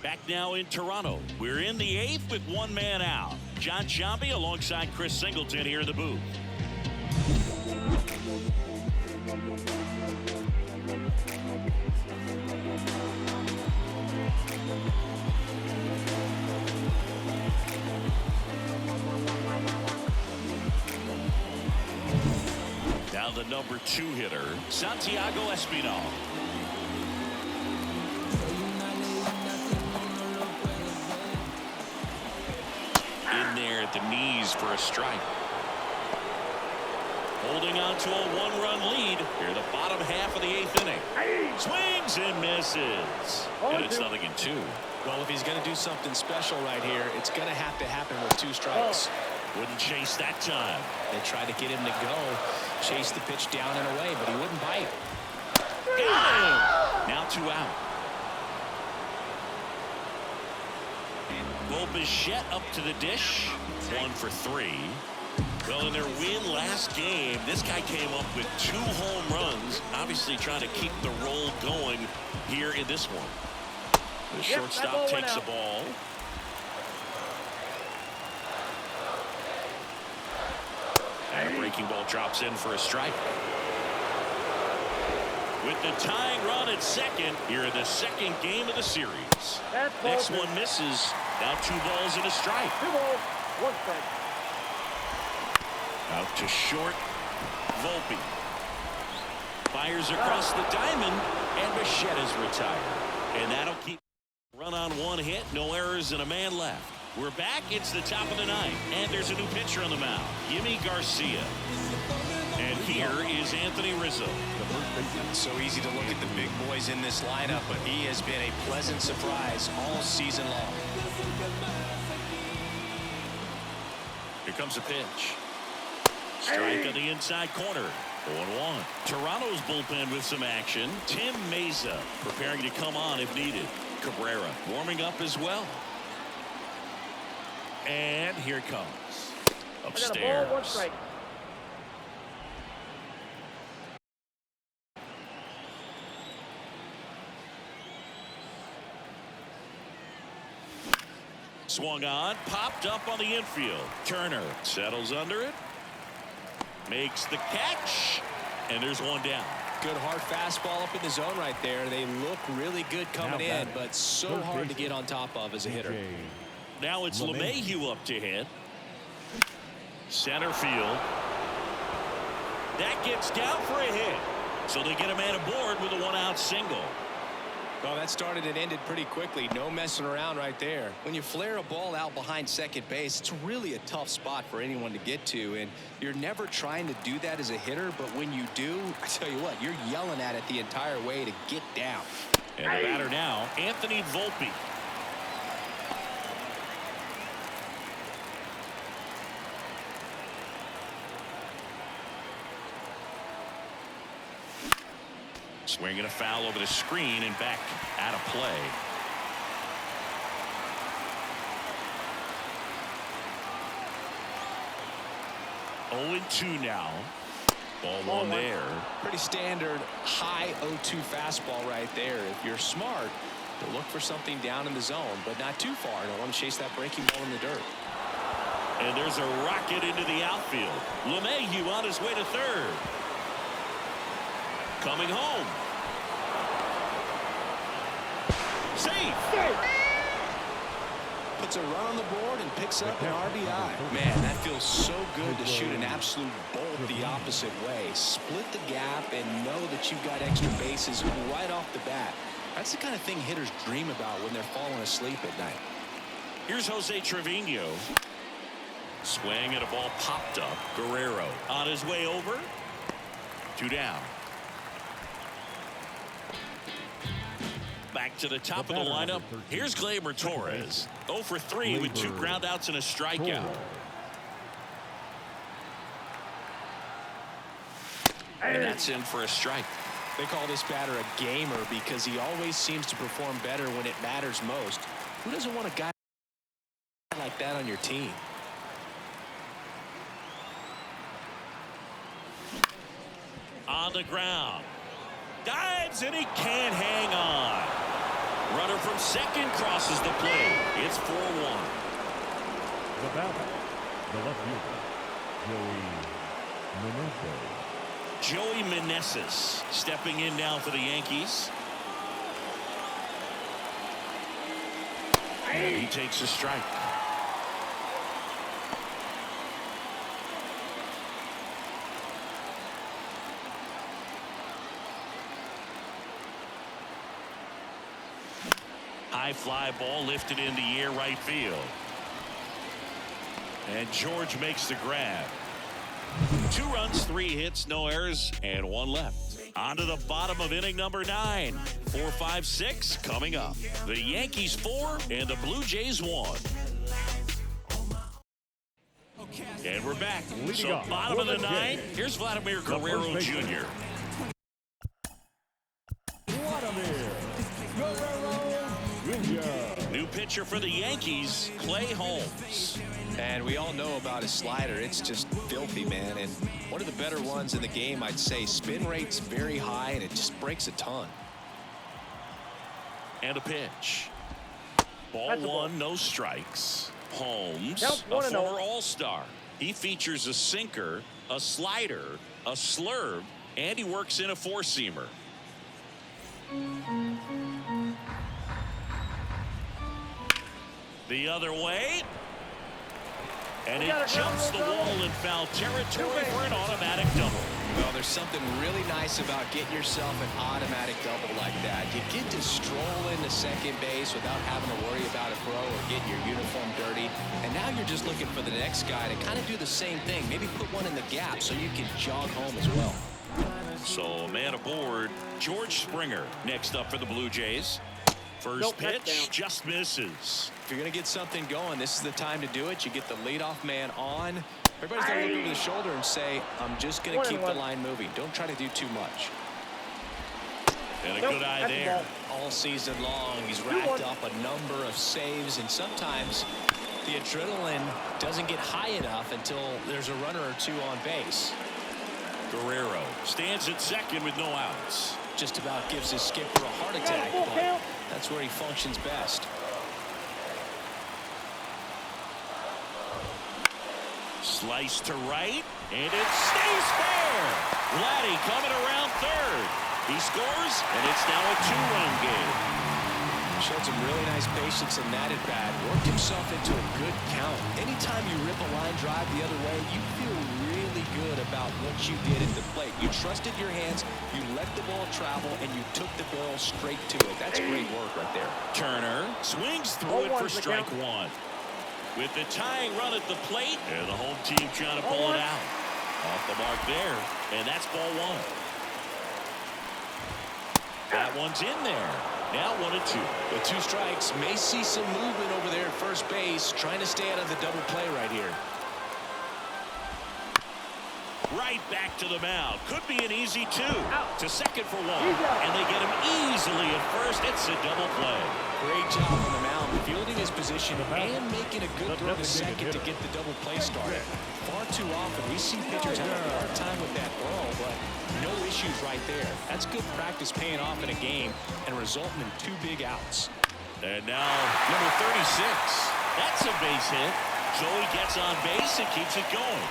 Back now in Toronto. We're in the 8th with one man out. John Sciambi alongside Chris Singleton here in the booth. Now the number 2 hitter, Santiago Espinal. In there at the knees for a strike. Holding on to a 1-run lead here, the bottom half of the 8th inning. Swings and misses. And it's 0-2. Well, if he's going to do something special right here, it's going to have to happen with 2 strikes. Wouldn't chase that time. They tried to get him to go, chase the pitch down and away, but he wouldn't bite. Got him. Now 2 out. Will Bichette up to the dish. 1 for 3. Well, in their win last game, this guy came up with 2 home runs, obviously trying to keep the roll going here in this one. The shortstop takes the ball. And a breaking ball drops in for a strike. With the tying run at second here in the 2nd game of the series. Next one misses. Now 2 balls and a strike. 2 balls, 1 strike. Out to short. Volpe fires across the diamond, and Bichette is retired. And that'll keep run on 1 hit. No errors and a man left. We're back. It's the top of the 9th, and there's a new pitcher on the mound, Yimi Garcia. And here is Anthony Rizzo. It's so easy to look at the big boys in this lineup, but he has been a pleasant surprise all season long. Here comes a pitch. Strike on the inside corner. 0-1. Toronto's bullpen with some action. Tim Meza preparing to come on if needed. Cabrera warming up as well. And here it comes. Upstairs. I got a ball, 1 strike. Swung on, popped up on the infield. Turner settles under it. Makes the catch. And there's 1 down. Good hard fastball up in the zone right there. They look really good coming in, but so hard to get on top of as a hitter. Now it's LeMahieu up to hit. Center field. That gets down for a hit. So they get a man aboard with a 1-out single. Well, that started and ended pretty quickly. No messing around right there. When you flare a ball out behind second base, it's really a tough spot for anyone to get to, and you're never trying to do that as a hitter, but when you do, I tell you what, you're yelling at it the entire way to get down. And the batter now, Anthony Volpe. Swinging a foul over the screen and back out of play. Oh, 0-2 now. Ball 1 there. Pretty standard high 0-2 fastball right there. If you're smart, you'll look for something down in the zone, but not too far. Don't want to chase that breaking ball in the dirt. And there's a rocket into the outfield. LeMahieu on his way to 3rd. Coming home. Safe. Puts a run on the board and picks up an RBI. Man, that feels so good to shoot an absolute bolt the opposite way. Split the gap and know that you've got extra bases right off the bat. That's the kind of thing hitters dream about when they're falling asleep at night. Here's Jose Trevino. Swing at a ball popped up. Guerrero on his way over. 2 down. Back to the top of the lineup. Here's Gleyber Torres. 0 for 3 with 2 groundouts and a strikeout. And that's in for a strike. They call this batter a gamer because he always seems to perform better when it matters most. Who doesn't want a guy like that on your team? On the ground. Dives and he can't hang on. Runner from second crosses the plate. It's 4-1. The batter, the left fielder, Joey Meneses stepping in now for the Yankees. And he takes a strike. High fly ball lifted in the air right field. And George makes the grab. 2 runs, 3 hits, no errors, and 1 left. On to the bottom of inning number 9. 4, 5, 6 coming up. The Yankees 4 and the Blue Jays 1. And we're back. So bottom of the 9. Here's Vladimir Guerrero Jr. New pitcher for the Yankees, Clay Holmes. And we all know about his slider. It's just filthy, man. And one of the better ones in the game, I'd say. Spin rate's very high, and it just breaks a ton. And a pitch. Ball 1, no strikes. Holmes, a former All-Star. He features a sinker, a slider, a slurve, and he works in a 4-seamer. The other way. And it jumps the wall in foul territory for an automatic double. Well, there's something really nice about getting yourself an automatic double like that. You get to stroll into second base without having to worry about a throw or getting your uniform dirty. And now you're just looking for the next guy to kind of do the same thing. Maybe put one in the gap so you can jog home as well. So, man aboard, George Springer next up for the Blue Jays. First pitch just misses. If you're going to get something going, this is the time to do it. You get the leadoff man on. Everybody's going to look over the shoulder and say, I'm just going to keep the line moving. Don't try to do too much. And a good eye there. All season long, he's racked up a number of saves, and sometimes the adrenaline doesn't get high enough until there's a runner or 2 on base. Guerrero stands at second with no outs. Just about gives his skipper a heart attack, but that's where he functions best. Slice to right, and it stays fair. Vladdy coming around third. He scores, and it's now a 2-run game. Showed some really nice patience in that at bat. Worked himself into a good count. Anytime you rip a line drive the other way, you feel really good about what you did at the plate. You trusted your hands, you let the ball travel, and you took the ball straight to it. That's great work right there. Turner swings through it for strike 1. With the tying run at the plate, and the home team trying to pull it out. Off the mark there, and that's ball 1. That one's in there. Now 1-2. With 2 strikes, may see some movement over there at first base, trying to stay out of the double play right here. Right back to the mound. Could be an easy 2. To second for 1. And they get him easily at first. It's a double play. Great job on the mound, fielding his position and making a good throw to second to get the double play started. Far too often, we see pitchers have a hard time with that ball, but no issues right there. That's good practice paying off in a game and resulting in 2 big outs. And now, number 36. That's a base hit. Joey gets on base and keeps it going.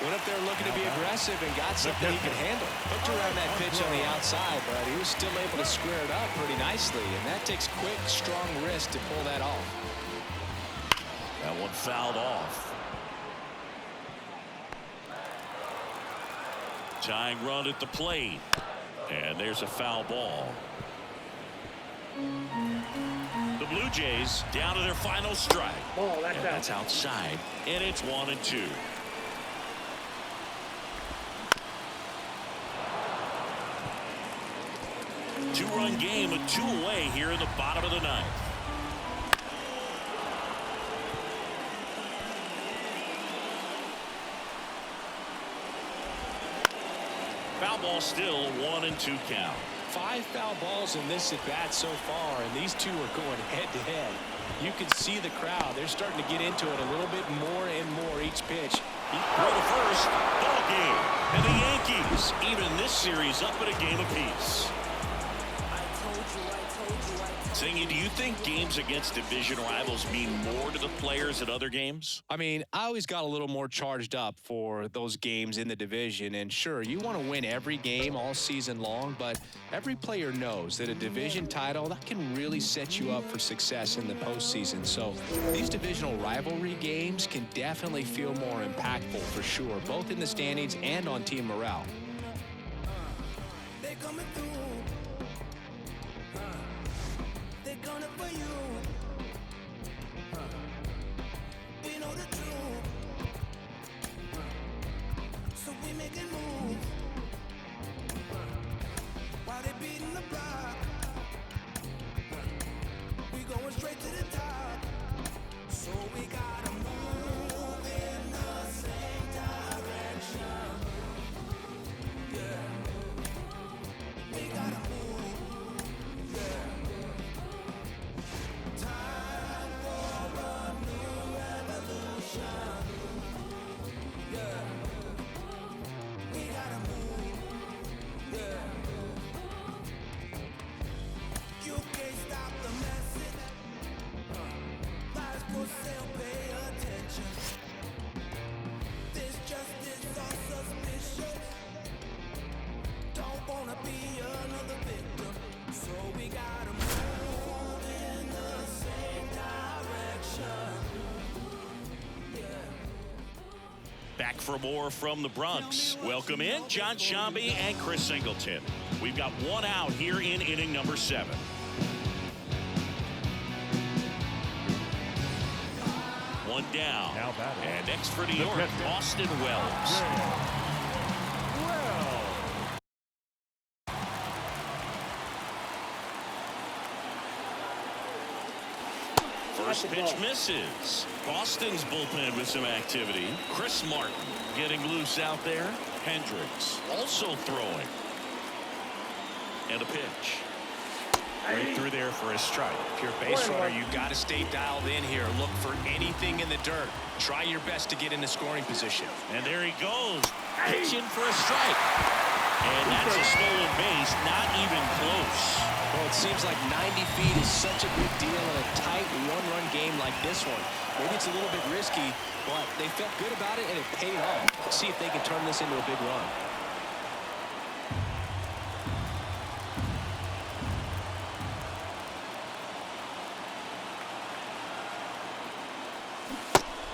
Went up there looking to be aggressive and got something he could handle. Hooked around that pitch on the outside, but he was still able to square it up pretty nicely. And that takes quick, strong wrist to pull that off. That one fouled off. Tying run at the plate. And there's a foul ball. The Blue Jays down to their final strike. And that's outside. And it's 1-2. Two-run game with 2 away here in the bottom of the 9th. Foul ball still, 1-2 count. 5 foul balls in this at bat so far, and these 2 are going head to head. You can see the crowd. They're starting to get into it a little bit more and more each pitch. He threw the first ball game, and the Yankees even this series up at a game apiece. I told you. Singy, do you think games against division rivals mean more to the players at other games? I mean, I always got a little more charged up for those games in the division. And sure, you want to win every game all season long, but every player knows that a division title, that can really set you up for success in the postseason. So these divisional rivalry games can definitely feel more impactful for sure, both in the standings and on team morale. They're coming through. They're gonna for you. We know the truth. So we making moves. While they beating the block. We going straight to the top. So we gotta move in the same direction. Yeah. We gotta move. Yeah. Time for a new revolution. Yeah. We gotta move. Yeah. You can't stop the message. Lies for sale, pay attention. This justice or suspicious. Don't wanna be another victim. So we gotta move in the same direction. Back for more from the Bronx. Welcome in John Shambi and Chris Singleton. We've got one out here in inning number 7. One down. Now batting. And next for New The York, catcher. Austin Wells. Well. First pitch misses. Boston's bullpen with some activity. Chris Martin getting loose out there. Hendricks also throwing. And a pitch. Right through there for a strike. If you're a base runner, you got to stay dialed in here. Look for anything in the dirt. Try your best to get in the scoring position. And there he goes. Pitching for a strike. And that's a stolen base. Not even close. Well, it seems like 90 feet is such a big deal in a tight one-run game like this one. Maybe it's a little bit risky, but they felt good about it, and it paid off. Let's see if they can turn this into a big run.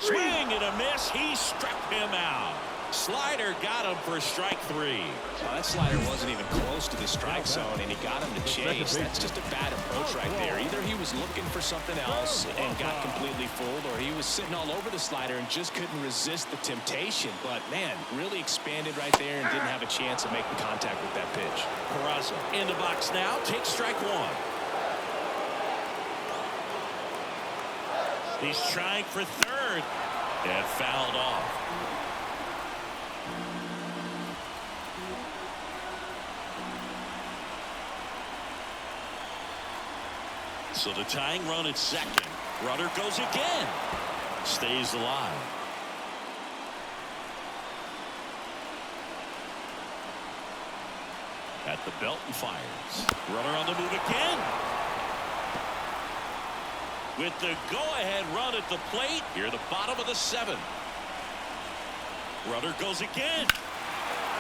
Swing and a miss. He struck him out. Slider got him for strike 3. Well, that slider wasn't even close to the strike zone, and he got him to chase. That's just a bad approach right there. Either he was looking for something else and got completely fooled, or he was sitting all over the slider and just couldn't resist the temptation. But, man, really expanded right there and didn't have a chance of making contact with that pitch. Peraza in the box now. Takes strike 1. He's trying for third and fouled off. So the tying run at second. Rudder goes again. Stays alive. At the belt and fires. Runner on the move again. With the go-ahead run at the plate, here the bottom of the 7th. Rudder goes again.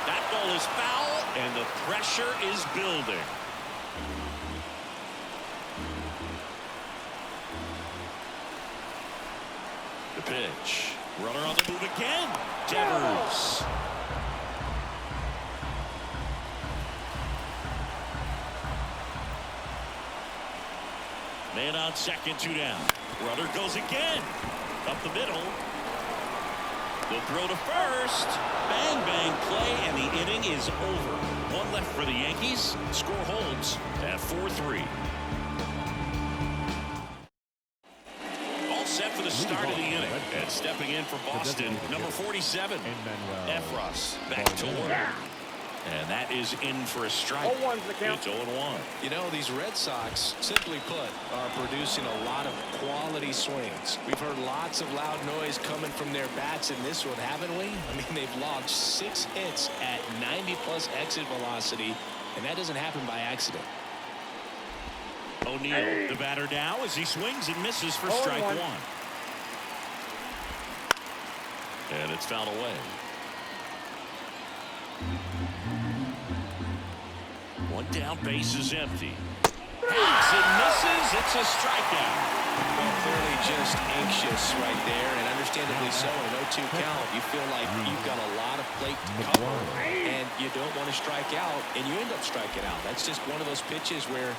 That ball is foul, and the pressure is building. The pitch. Runner on the move again. Devers. Man on second, 2 down. Rudder goes again. Up the middle. The throw to first. Bang, bang play, and the inning is over. 1 left for the Yankees. Score holds at 4-3. All set for the start of the inning. And stepping in for Boston, number 47, Efros. Back to order. And that is in for a strike. It's 0-1. You know, these Red Sox, simply put, are producing a lot of quality swings. We've heard lots of loud noise coming from their bats in this one, haven't we? I mean, they've logged 6 hits at 90-plus exit velocity, and that doesn't happen by accident. O'Neill, the batter now as he swings and misses for strike one. And it's fouled away. One down, base is empty. Hangs and misses. It's a strikeout. Well, clearly just anxious right there, and understandably so. In an 0-2 count, you feel like you've got a lot of plate to cover, and you don't want to strike out, and you end up striking out. That's just one of those pitches where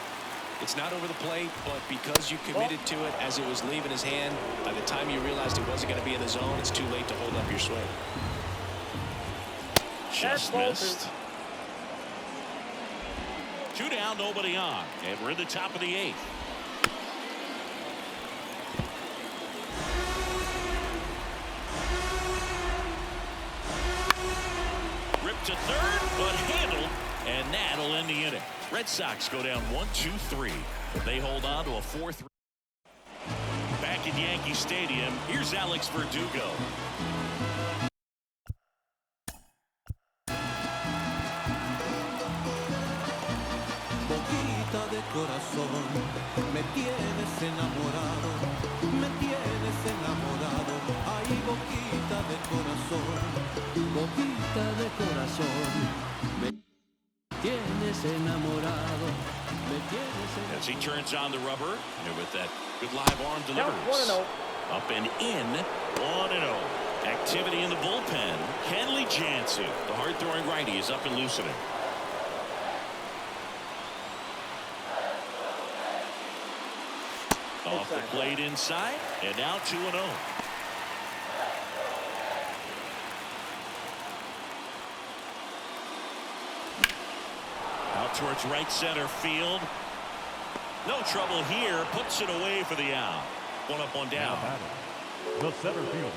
it's not over the plate, but because you committed to it as it was leaving his hand, by the time you realized it wasn't going to be in the zone, it's too late to hold up your swing. Just missed. 2 down, nobody on, and we're in the top of the 8th. Ripped to third, but handled, and that'll end the inning. Red Sox go down 1-2-3. They hold on to a 4-3. Back at Yankee Stadium, here's Alex Verdugo. Boquita de corazón, me tienes enamorado, me tienes enamorado. Ay, boquita de corazón, me tienes enamorado, me tienes enamorado. As he turns on the rubber, and with that good live arm delivers. Up and in, 1-0. Activity in the bullpen. Kenley Jansen, the hard-throwing righty, is up and loosening. Off the plate inside, and now 2-0. Out towards right center field. No trouble here. Puts it away for the out. 1 up, 1 down. The center fielder,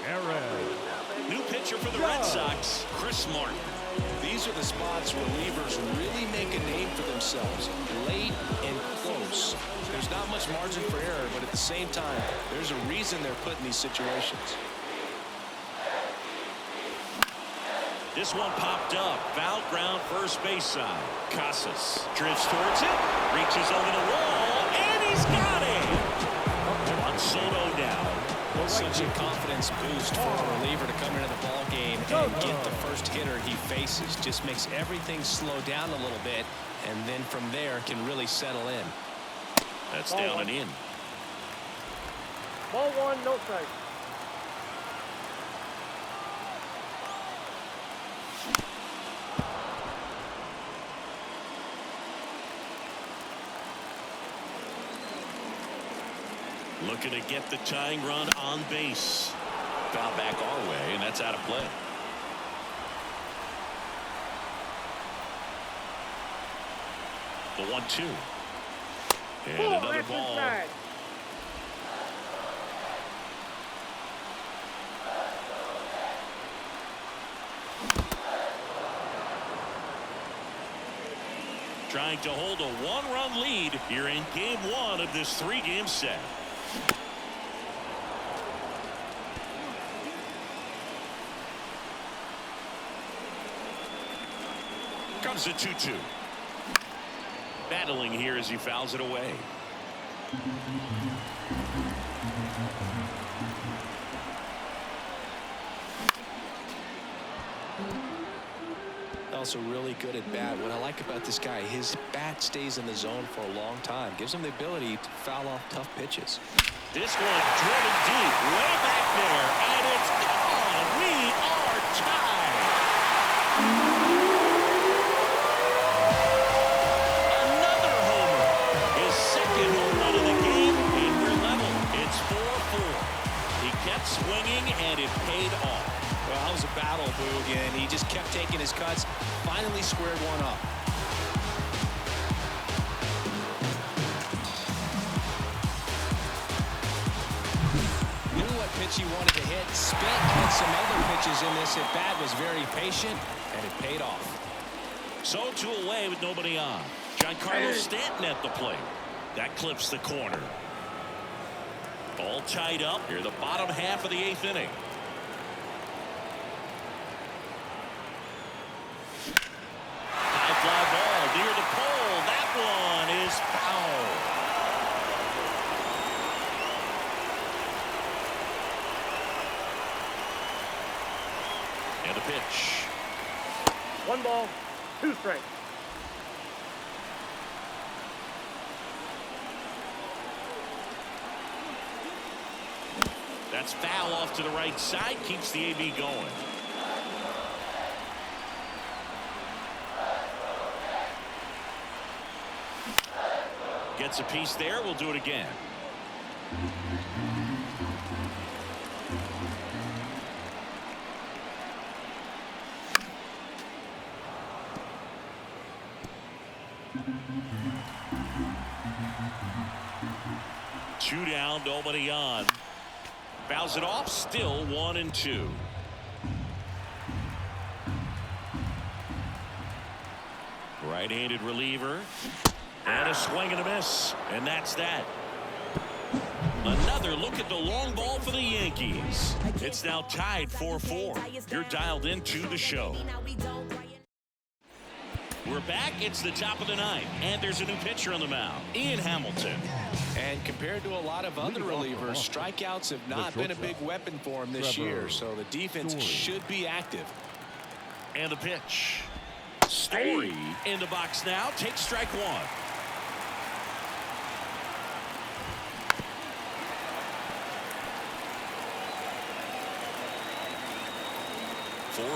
Aaron. New pitcher for the Red Sox, Chris Martin. These are the spots relievers really make a name for themselves. Late and close. There's not much margin for error, but at the same time, there's a reason they're put in these situations. This one popped up. Foul ground first base side. Casas drifts towards it. Reaches over the wall. And he's got it. On Soto now. Such a confidence boost for a reliever to come into the ball game and get the first hitter he faces. Just makes everything slow down a little bit, and then from there can really settle in. That's down and in. Ball 1, no strike. Looking to get the tying run on base. Foul back our way, and that's out of play. The 1-2. And another ball. Trying to hold a 1-run lead here in game 1 of this 3-game set. Comes a 2-2. Battling here as he fouls it away. Also really good at bat. What I like about this guy, his bat stays in the zone for a long time. Gives him the ability to foul off tough pitches. This one driven deep, way back there, and it's gone. We are tied. Another homer. His second home run of the game, and we're level. It's 4-4. He kept swinging, and it paid off. Well, that was a battle, Boog, and he just kept taking his cuts. Finally squared one up. Knew what pitch he wanted to hit. Spit and some other pitches in this at bat. Was very patient, and it paid off. So 2 away with nobody on. Giancarlo Stanton at the plate. That clips the corner. All tied up here, the bottom half of the 8th inning. High fly ball near the pole. That one is foul. And the pitch. 1 ball, 2 strikes. That's foul off to the right side. Keeps the AB going. Gets a piece there. We'll do it again. Two down, nobody on. Fouls it off, still 1-2. Right-handed reliever. And a swing and a miss. And that's that. Another look at the long ball for the Yankees. It's now tied 4-4. You're dialed into the show. We're back. It's the top of the ninth. And there's a new pitcher on the mound, Ian Hamilton. And compared to a lot of other relievers, strikeouts have not been a big weapon for him this year. So the defense should be active. And the pitch. Story in the box now. Takes strike one.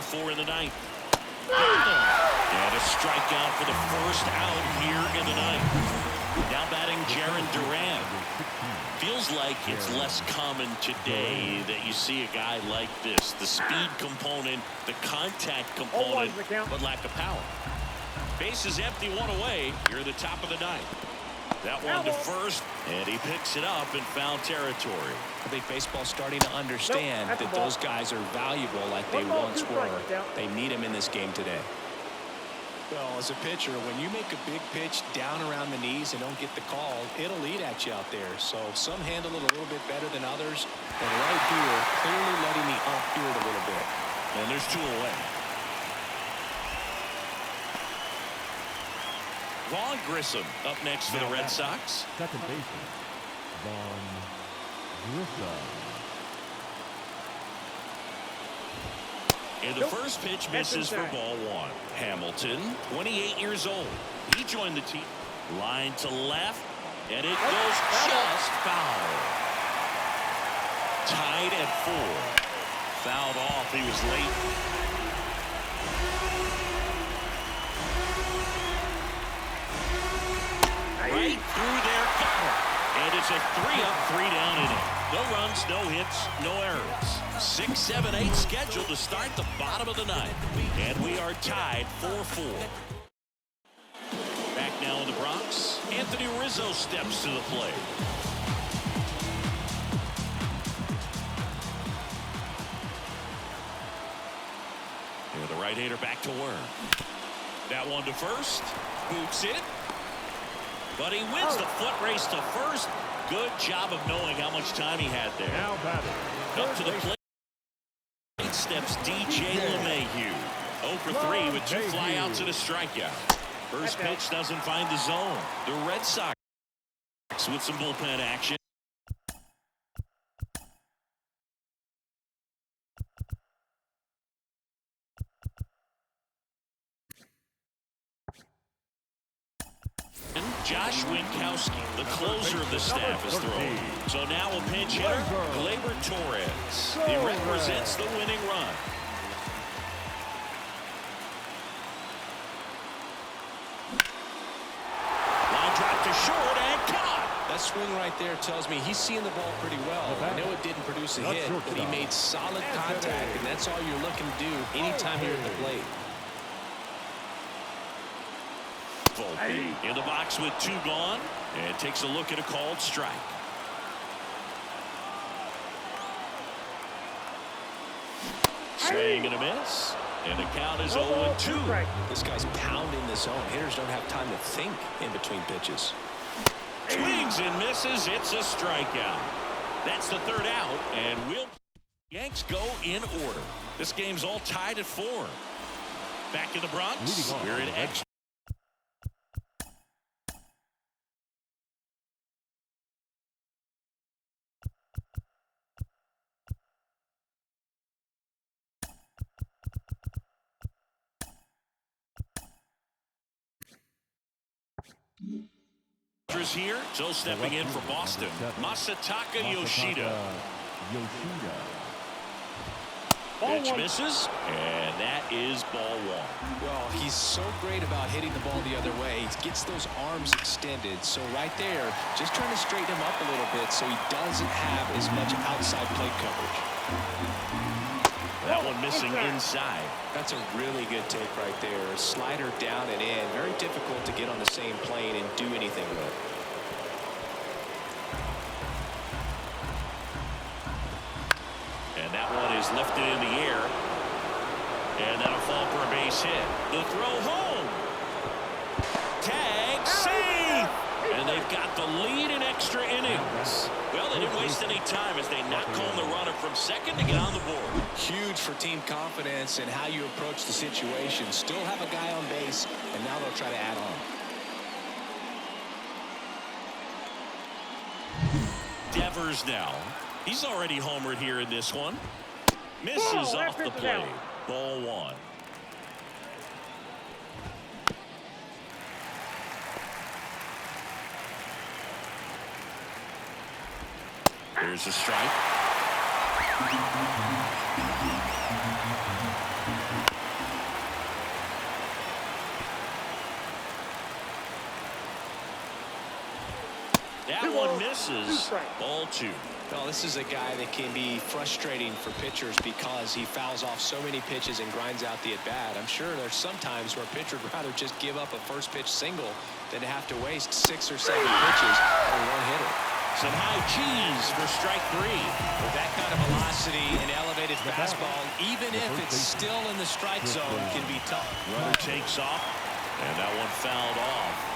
Four in the ninth. And a strikeout for the first out here in the ninth. Now batting Jaron Duran. Feels like it's less common today that you see a guy like this. The speed component, the contact component, but lack of power. Base is empty, one away. You're at the top of the ninth. That one to first, and he picks it up in foul territory. I think baseball's starting to understand that those guys are valuable like they once were. They need them in this game today. Well, as a pitcher, when you make a big pitch down around the knees and don't get the call, it'll eat at you out there. So some handle it a little bit better than others. But right here, clearly letting the ump hear it a little bit. And there's two away. Vaughn Grissom up next for the Red Sox. Second baseman, Vaughn Grissom. And the first pitch misses for ball one. Hamilton, 28 years old. He joined the team. Line to left, and it goes just foul. Tied at 4. Fouled off. He was late. Right through their cover. And it's a 3-up, 3-down inning. No runs, no hits, no errors. 6, 7, 8 scheduled to start the bottom of the ninth. And we are tied 4-4. Back now in the Bronx. Anthony Rizzo steps to the plate. And the right-hander back to work. That one to first. Boots it. But he wins the foot race to first. Good job of knowing how much time he had there. Now batting. Up to the plate steps DJ LeMahieu. 0 for 3 with 2 flyouts and a strikeout. First pitch doesn't find the zone. The Red Sox with some bullpen action. Josh Winkowski, the closer of the staff, is throwing. So now a pinch hitter, Gleyber Torres. He represents the winning run. Line drive to short and caught. That swing right there tells me he's seeing the ball pretty well. I know it didn't produce a hit, but he made solid contact, and that's all you're looking to do anytime you're at the plate. Volpe in the box with 2 gone, and takes a look at a called strike. Swing and a miss, and the count is 0-2. This guy's pounding the zone. Hitters don't have time to think in between pitches. Swings and misses. It's a strikeout. That's the 3rd out, and Yanks go in order. This game's all tied at 4. Back in the Bronx, we're in extra. Here, so stepping in for Boston, Masataka Yoshida. Pitch misses, and that is ball one. Well, he's so great about hitting the ball the other way. He gets those arms extended. So right there, just trying to straighten him up a little bit so he doesn't have as much outside plate coverage. That one missing inside. That's a really good take right there. A slider down and in. Very difficult to get on the same plane and do anything with. And that one is lifted in the air. And that'll fall for a base hit. The throw home. Tag, save! And they've got the lead in extra innings. Well, they didn't waste any time as they knock home the runner from second to get on the board. Huge for team confidence and how you approach the situation. Still have a guy on base, and now they'll try to add on. Devers now. He's already homered here in this one. Misses off the plate. Ball one. Here's a strike. That one misses. Ball two. Well, this is a guy that can be frustrating for pitchers because he fouls off so many pitches and grinds out the at-bat. I'm sure there's some times where a pitcher would rather just give up a first pitch single than to have to waste 6 or 7 pitches on one hitter. Some high cheese for strike three. With that kind of velocity and elevated fastball, even if it's still in the strike zone, can be tough. Runner takes off, and that one fouled off.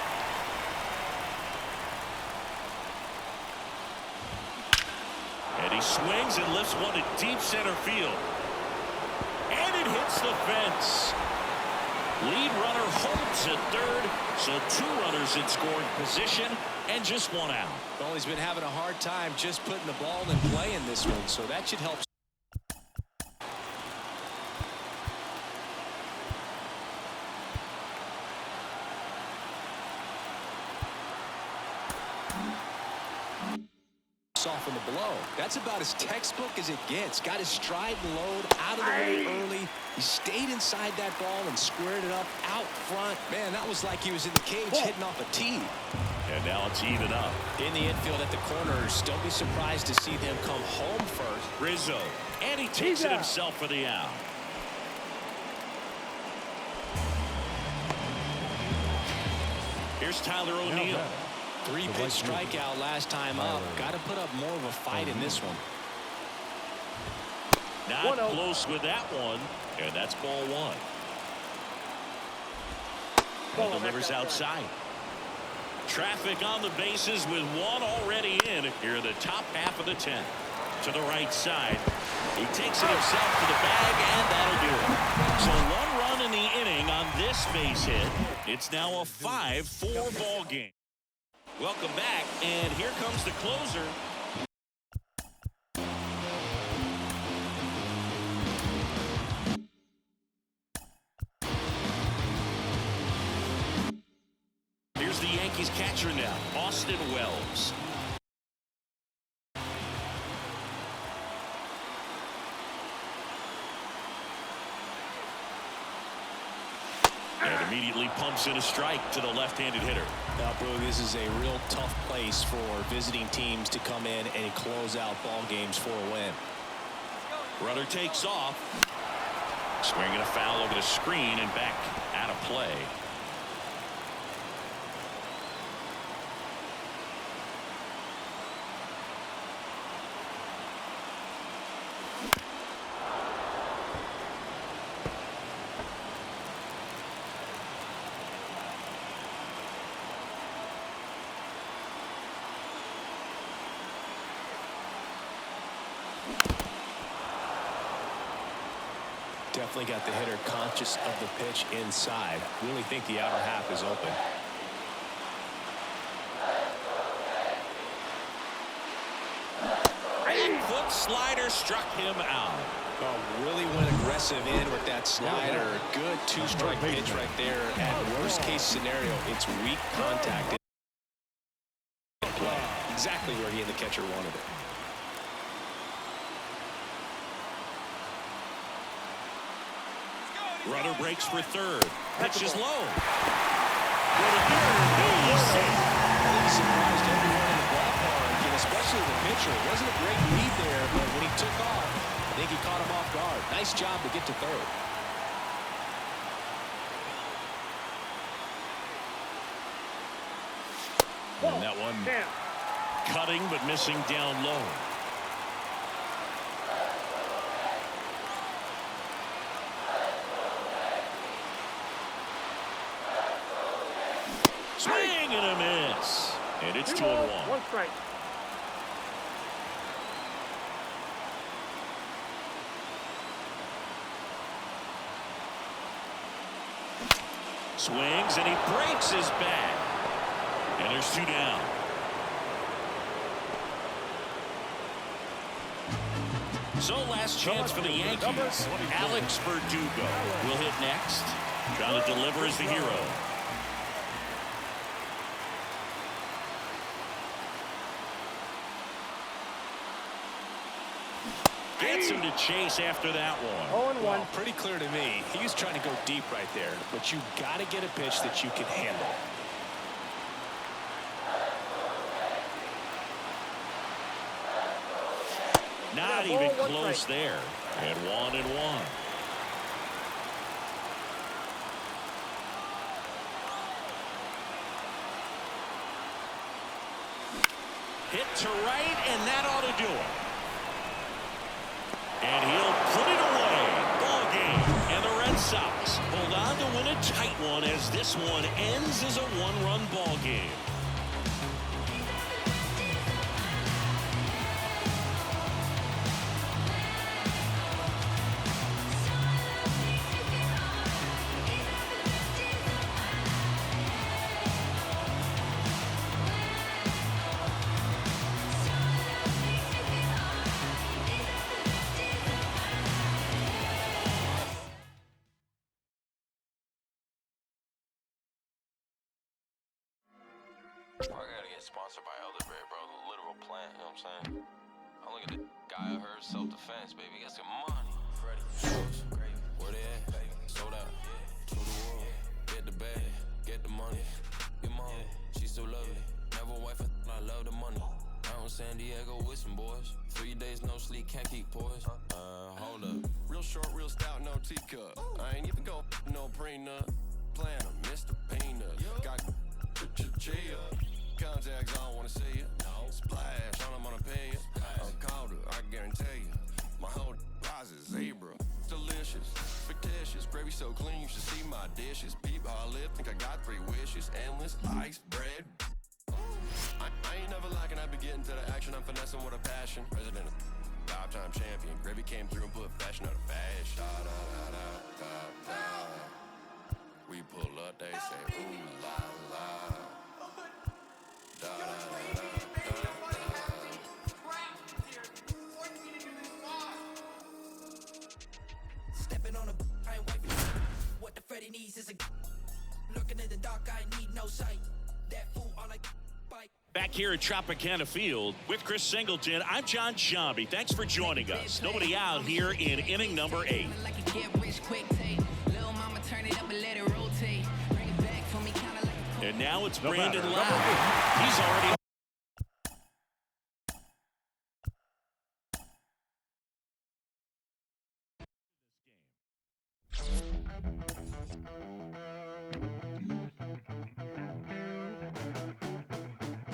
And he swings and lifts one to deep center field. And it hits the fence. Lead runner holds at third, so 2 runners in scoring position and just 1 out. Well, he's been having a hard time just putting the ball in play in this one, so that should help. Soften the blow. That's about as textbook as it gets. Got his stride and load out of the way early. He stayed inside that ball and squared it up out front. Man, that was like he was in the cage hitting off a tee. And now it's even up. In the infield at the corners, don't be surprised to see them come home first. Rizzo, and he takes it himself for the out. Here's Tyler O'Neill. 3-pitch strikeout last time up. Got to put up more of a fight in this one. Not close with that one, and that's ball one. And delivers outside. Traffic on the bases with 1 already in here in the top half of the 10th. To the right side. He takes it himself to the bag, and that'll do it. So 1 run in the inning on this base hit. It's now a 5-4 ball game. Welcome back, and here comes the closer. Here's the Yankees catcher now, Austin Wells. And immediately pumps in a strike to the left-handed hitter. Now, Boo, this is a real tough place for visiting teams to come in and close out ball games for a win. Runner takes off. Swinging a foul over the screen and back out of play. Definitely got the hitter conscious of the pitch inside. Really think the outer half is open. Back foot slider struck him out. Oh, really went aggressive in with that slider. Good 2-strike pitch right there. At worst case scenario, it's weak contact. exactly where he and the catcher wanted it. Runner breaks for third. Pitch is low. He surprised everyone in the ballpark, and especially the pitcher. It wasn't a great lead there, but when he took off, I think he caught him off guard. Nice job to get to third. And that one cutting but missing down low. Swing and a miss. And it's 2-1. 1 strike. Swings and he breaks his bat. And there's 2 down. So last chance for the Yankees. Alex Verdugo will hit next. Trying to deliver as the hero. Gets him to chase after that one. 0-1. Well, pretty clear to me. He was trying to go deep right there, but you got to get a pitch that you can handle. Not even close there. And 1-1. Hit to right, and that ought to do it. And he'll put it away. Ball game. And the Red Sox hold on to win a tight one as this one ends as a 1-run ball game. I gotta get sponsored by Elderberry, bro. The literal plant, you know what I'm saying? I look at the guy I heard self-defense, baby. He got some money. Freddie, gravy. Where they at? Baby. Sold out. Yeah. To the world. Yeah. Get the bag. Get the money. Your mom. Yeah. She's so lovely. Never wife, I love the money. Out in San Diego with some boys. 3 days no sleep, can't keep poised. Hold up. Real short, real stout, no teacup. I ain't even go no prenup. Plan Mr. Peanut. Got chill. Contacts, I don't wanna see you. No. Splash, I don't wanna pay you. I'm colder, I guarantee you. My whole eyes is zebra. Delicious, fictitious. Gravy so clean, you should see my dishes. Peep how I live, think I got 3 wishes. Endless ice, bread. I ain't never lacking, I be getting to the action. I'm finessing with a passion. President of 5-time champion. Gravy came through and put fashion out of fashion. Da, da, da, da, da, da. We pull up, they say, ooh la la. Da, da, da, da, da, da. Stepping on a I ain't wiping. What the Freddy needs is a looking in the dark, I need no sight. That fool on a bike. Back here at Tropicana Field with Chris Singleton, I'm John Shambi. Thanks for joining us. Nobody out here in inning number 8. Like a get rich quick tape. Little mama turn it up and let it rotate. Bring it back for me, kinda like And now it's Brandon Lowe. He's already